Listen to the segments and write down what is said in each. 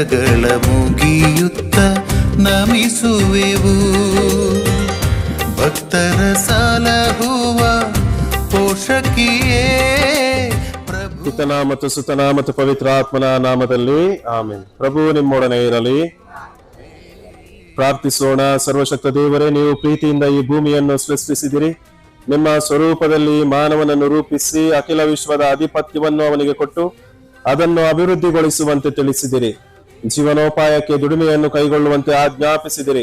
ಕರಗಳ ಮುಗಿಯುತ್ತ ನಮಿಸುವೆವು. ಭಕ್ತರ ಸಲಹುವ ಪೋಷಕಿಯೇ ಪಿತನ ಮತ್ತು ಸುತನ ಮತ್ತು ಪವಿತ್ರಾತ್ಮನ ನಾಮದಲ್ಲಿ ಆಮೆನ್. ಪ್ರಭು ನಿಮ್ಮೊಡನೆ ಇರಲಿ. ಪ್ರಾರ್ಥಿಸೋಣ. ಸರ್ವಶಕ್ತ ದೇವರೇ, ನೀವು ಪ್ರೀತಿಯಿಂದ ಈ ಭೂಮಿಯನ್ನು ಸೃಷ್ಟಿಸಿದಿರಿ. ನಿಮ್ಮ ಸ್ವರೂಪದಲ್ಲಿ ಮಾನವನನ್ನು ರೂಪಿಸಿ ಅಖಿಲ ವಿಶ್ವದ ಅಧಿಪತ್ಯವನ್ನು ಅವನಿಗೆ ಕೊಟ್ಟು ಅದನ್ನು ಅಭಿವೃದ್ಧಿಗೊಳಿಸುವಂತೆ ತಿಳಿಸಿದಿರಿ. ಜೀವನೋಪಾಯಕ್ಕೆ ದುಡಿಮೆಯನ್ನು ಕೈಗೊಳ್ಳುವಂತೆ ಆಜ್ಞಾಪಿಸಿದಿರಿ.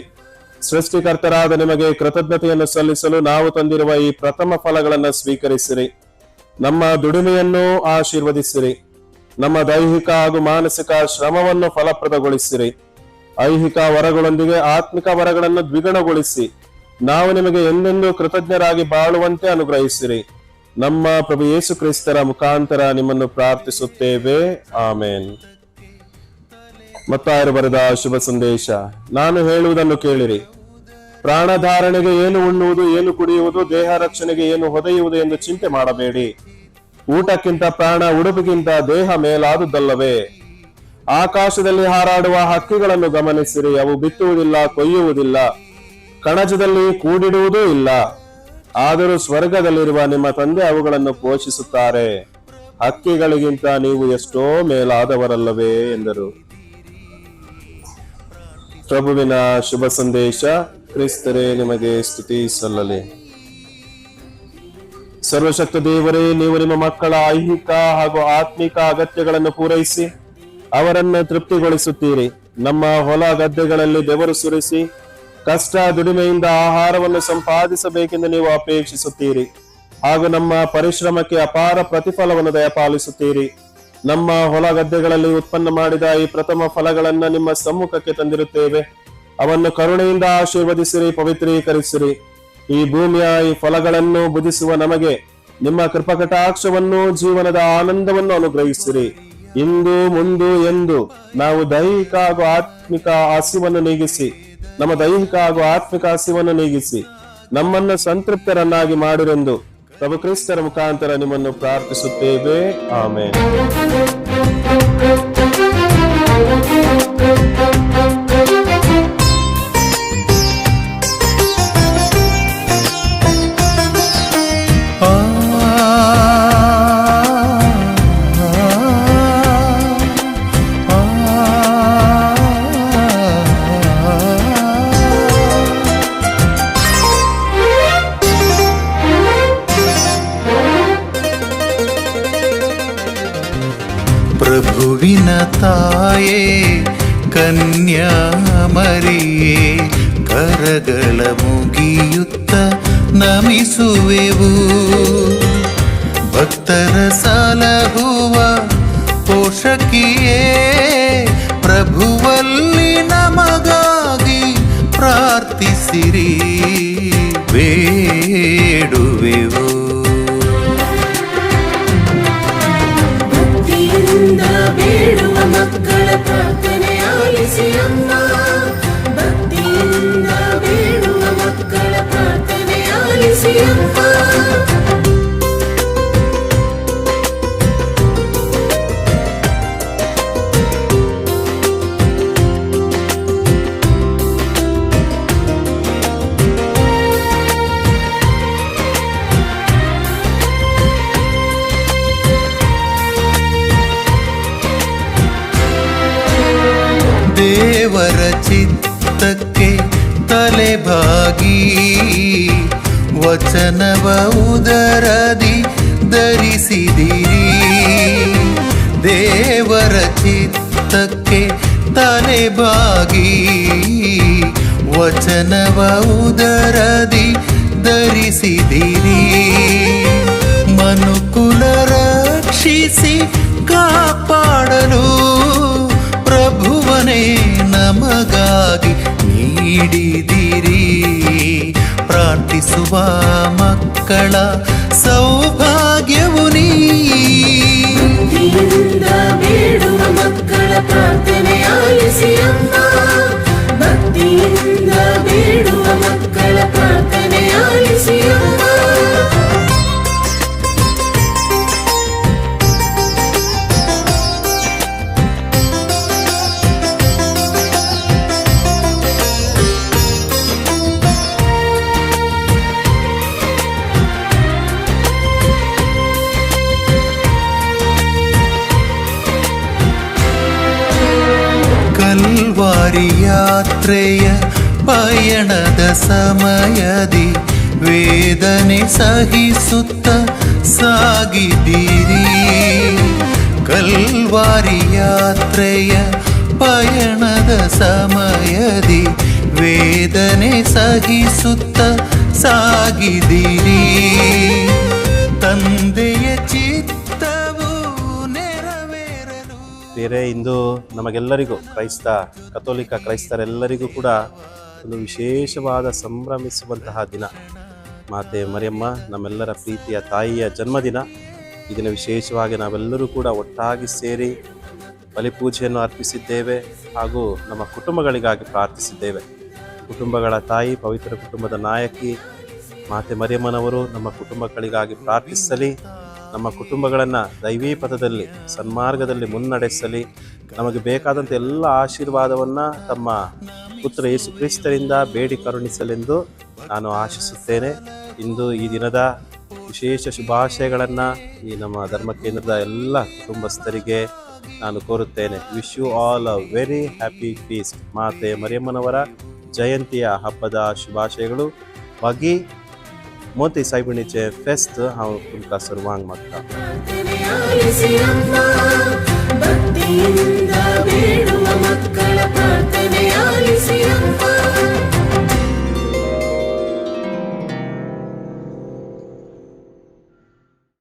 ಸೃಷ್ಟಿಕರ್ತರಾದ ನಿಮಗೆ ಕೃತಜ್ಞತೆಯನ್ನು ಸಲ್ಲಿಸಲು ನಾವು ತಂದಿರುವ ಈ ಪ್ರಥಮ ಫಲಗಳನ್ನು ಸ್ವೀಕರಿಸಿರಿ. ನಮ್ಮ ದುಡಿಮೆಯನ್ನು ಆಶೀರ್ವದಿಸಿರಿ. ನಮ್ಮ ದೈಹಿಕ ಹಾಗೂ ಮಾನಸಿಕ ಶ್ರಮವನ್ನು ಫಲಪ್ರದಗೊಳಿಸಿರಿ. ಐಹಿಕ ವರಗಳೊಂದಿಗೆ ಆತ್ಮಿಕ ವರಗಳನ್ನು ದ್ವಿಗುಣಗೊಳಿಸಿ ನಾವು ನಿಮಗೆ ಎಂದೆಂದೂ ಕೃತಜ್ಞರಾಗಿ ಬಾಳುವಂತೆ ಅನುಗ್ರಹಿಸಿರಿ. ನಮ್ಮ ಪ್ರಭು ಯೇಸು ಕ್ರಿಸ್ತರ ಮುಖಾಂತರ ನಿಮ್ಮನ್ನು ಪ್ರಾರ್ಥಿಸುತ್ತೇವೆ, ಆಮೇನ್. ಮತ್ತಾಯರು ಬರೆದ ಶುಭ ಸಂದೇಶ. ನಾನು ಹೇಳುವುದನ್ನು ಕೇಳಿರಿ. ಪ್ರಾಣಧಾರಣೆಗೆ ಏನು ಉಣ್ಣುವುದು, ಏನು ಕುಡಿಯುವುದು, ದೇಹ ರಕ್ಷಣೆಗೆ ಏನು ಹೊದೆಯುವುದು ಎಂದು ಚಿಂತೆ ಮಾಡಬೇಡಿ. ಊಟಕ್ಕಿಂತ ಪ್ರಾಣ, ಉಡುಪಿಗಿಂತ ದೇಹ ಮೇಲಾದುದಲ್ಲವೇ? ಆಕಾಶದಲ್ಲಿ ಹಾರಾಡುವ ಹಕ್ಕಿಗಳನ್ನು ಗಮನಿಸಿರಿ. ಅವು ಬಿತ್ತುವುದಿಲ್ಲ, ಕೊಯ್ಯುವುದಿಲ್ಲ, ಕಣಜದಲ್ಲಿ ಕೂಡಿಡುವುದೂ ಇಲ್ಲ. ಆದರೂ ಸ್ವರ್ಗದಲ್ಲಿರುವ ನಿಮ್ಮ ತಂದೆ ಅವುಗಳನ್ನು ಪೋಷಿಸುತ್ತಾರೆ. ಹಕ್ಕಿಗಳಿಗಿಂತ ನೀವು ಎಷ್ಟೋ ಮೇಲಾದವರಲ್ಲವೇ ಎಂದರು. ಪ್ರಭುವಿನ ಶುಭ ಸಂದೇಶ. ಕ್ರಿಸ್ತರೇ ನಿಮಗೆ ಸ್ತುತಿ ಸಲ್ಲಲಿ. ಸರ್ವಶಕ್ತ ದೇವರೇ, ನೀವು ನಿಮ್ಮ ಮಕ್ಕಳ ಐಹಿಕ ಹಾಗೂ ಆತ್ಮಿಕ ಅಗತ್ಯಗಳನ್ನು ಪೂರೈಸಿ ಅವರನ್ನು ತೃಪ್ತಿಗೊಳಿಸುತ್ತೀರಿ. ನಮ್ಮ ಹೊಲ ಗದ್ದೆಗಳಲ್ಲಿ ಬೆವರು ಸುರಿಸಿ ಕಷ್ಟ ದುಡಿಮೆಯಿಂದ ಆಹಾರವನ್ನು ಸಂಪಾದಿಸಬೇಕೆಂದು ನೀವು ಅಪೇಕ್ಷಿಸುತ್ತೀರಿ. ಹಾಗೂ ನಮ್ಮ ಪರಿಶ್ರಮಕ್ಕೆ ಅಪಾರ ಪ್ರತಿಫಲವನ್ನು ದಯಪಾಲಿಸುತ್ತೀರಿ. ನಮ್ಮ ಹೊಲ ಗದ್ದೆಗಳಲ್ಲಿ ಉತ್ಪನ್ನ ಮಾಡಿದ ಈ ಪ್ರಥಮ ಫಲಗಳನ್ನು ನಿಮ್ಮ ಸಮ್ಮುಖಕ್ಕೆ ತಂದಿರುತ್ತೇವೆ. ಅವನ್ನು ಕರುಣೆಯಿಂದ ಆಶೀರ್ವದಿಸಿರಿ, ಪವಿತ್ರೀಕರಿಸಿರಿ. ಈ ಭೂಮಿಯ ಈ ಫಲಗಳನ್ನು ಬುಧಿಸುವ ನಮಗೆ ನಿಮ್ಮ ಕೃಪಕಟಾಕ್ಷವನ್ನು, ಜೀವನದ ಆನಂದವನ್ನು ಅನುಗ್ರಹಿಸಿರಿ. ಇಂದು ಮುಂದು ಎಂದು ನಾವು ದೈಹಿಕ ಹಾಗೂ ಆತ್ಮಿಕ ಹಸಿವನ್ನು ನೀಗಿಸಿ ನಮ್ಮನ್ನು ಸಂತೃಪ್ತರನ್ನಾಗಿ ಮಾಡಿರೆಂದು ಪ್ರಭು ಕ್ರಿಸ್ತರ ಮುಖಾಂತರ ನಿಮ್ಮನ್ನು ಪ್ರಾರ್ಥಿಸುತ್ತೇವೆ, ಆಮೆನ್. ಪ್ರಭುವಿನ ತಾಯೇ ಕನ್ಯಾಮರಿಯೇ, ಕರಗಳ ಮುಗಿಯುತ್ತ ನಮಿಸುವೆವು. ಭಕ್ತರ ಸಲಹುವ ಪೋಷಕಿಯೇ, ಪ್ರಭುವಲ್ಲಿ ನಮಗಾಗಿ ಪ್ರಾರ್ಥಿಸಿರಿ, ಬೇಡುವೆವು. ಬೇಡುವ ಮಕ್ಕಳ ಪ್ರಾರ್ಥನೆ ಆಲಿಸಿ ಅಮ್ಮ, ಭಕ್ತಿಯಿಂದ ಬೇಡುವ ಮಕ್ಕಳ ಪ್ರಾರ್ಥನೆ ಆಲಿಸಿ ಅಮ್ಮ. ದೇವರ ಚಿತ್ತಕ್ಕೆ ತಲೆಬಾಗಿ ವಚನವ ಉದರದಿ ಧರಿಸಿದಿರಿ. ದೇವರ ಚಿತ್ತಕ್ಕೆ ತಲೆಬಾಗಿ ವಚನವ ಉದರದಿ ಧರಿಸಿದಿರಿ. ಮನುಕುಲ ರಕ್ಷಿಸಿ ಕಾಪಾಡಲು ಪ್ರಭುವನೇ ನಮಗಾಗಿ ನೀಡಿದಿರಿ. ಪ್ರಾರ್ಥಿಸುವ ಮಕ್ಕಳ ಸೌಭಾಗ್ಯವು ನೀ. ಬೇಡುವ ಮಕ್ಕಳ ಪ್ರಾರ್ಥನೆ ಆಲಿಸಿ ಅಮ್ಮ, ಭಕ್ತಿಯಿಂದ ಬೇಡುವ ಮಕ್ಕಳ ಪ್ರಾರ್ಥನೆ ಆಲಿಸಿ ಅಮ್ಮ. ಯಾತ್ರೆಯ ಪಯಣದ ಸಮಯದಿ ವೇದನೆ ಸಹಿಸುತ್ತ ಸಾಗಿದ್ದೀರಿ. ಕಲ್ವಾರಿ ಯಾತ್ರೆಯ ಪಯಣದ ಸಮಯದಿ ವೇದನೆ ಸಹಿಸುತ್ತ ಸಾಗಿದ್ದೀರಿ. ತಂದೆಯ ಚಿತ್ತವು ನೆರವೇರಲು. ಬೇರೆ ಇಂದು ನಮಗೆಲ್ಲರಿಗೂ ಕ್ರೈಸ್ತರೆಲ್ಲರಿಗೂ ಕೂಡ ಒಂದು ವಿಶೇಷವಾದ ಸಂಭ್ರಮಿಸುವಂತಹ ದಿನ. ಮಾತೆ ಮರಿಯಮ್ಮ ನಮ್ಮೆಲ್ಲರ ಪ್ರೀತಿಯ ತಾಯಿಯ ಜನ್ಮದಿನ. ಈ ದಿನ ವಿಶೇಷವಾಗಿ ನಾವೆಲ್ಲರೂ ಕೂಡ ಒಟ್ಟಾಗಿ ಸೇರಿ ಬಲಿಪೂಜೆಯನ್ನು ಅರ್ಪಿಸಿದ್ದೇವೆ ಹಾಗೂ ನಮ್ಮ ಕುಟುಂಬಗಳಿಗಾಗಿ ಪ್ರಾರ್ಥಿಸಿದ್ದೇವೆ. ಕುಟುಂಬಗಳ ತಾಯಿ, ಪವಿತ್ರ ಕುಟುಂಬದ ನಾಯಕಿ ಮಾತೆ ಮರಿಯಮ್ಮನವರು ನಮ್ಮ ಕುಟುಂಬಗಳಿಗಾಗಿ ಪ್ರಾರ್ಥಿಸಲಿ. ನಮ್ಮ ಕುಟುಂಬಗಳನ್ನು ದೈವೀ ಪಥದಲ್ಲಿ ಸನ್ಮಾರ್ಗದಲ್ಲಿ ಮುನ್ನಡೆಸಲಿ. ನಮಗೆ ಬೇಕಾದಂಥ ಎಲ್ಲ ಆಶೀರ್ವಾದವನ್ನು ತಮ್ಮ ಪುತ್ರ ಯೇಸು ಕ್ರಿಸ್ತರಿಂದ ಬೇಡಿ ಕರುಣಿಸಲೆಂದು ನಾನು ಆಶಿಸುತ್ತೇನೆ. ಇಂದು ಈ ದಿನದ ವಿಶೇಷ ಶುಭಾಶಯಗಳನ್ನು ಈ ನಮ್ಮ ಧರ್ಮ ಕೇಂದ್ರದ ಎಲ್ಲ ಕುಟುಂಬಸ್ಥರಿಗೆ ನಾನು ಕೋರುತ್ತೇನೆ. Wish you all a very happy feast. ಮಾತೆ ಮರಿಯಮ್ಮನವರ ಜಯಂತಿಯ ಹಬ್ಬದ ಶುಭಾಶಯಗಳು. Bagi Monte Saibunice Fest hau tunka serwang makta. ಭಕ್ತಿಯಿಂದ ಬೇಡುವ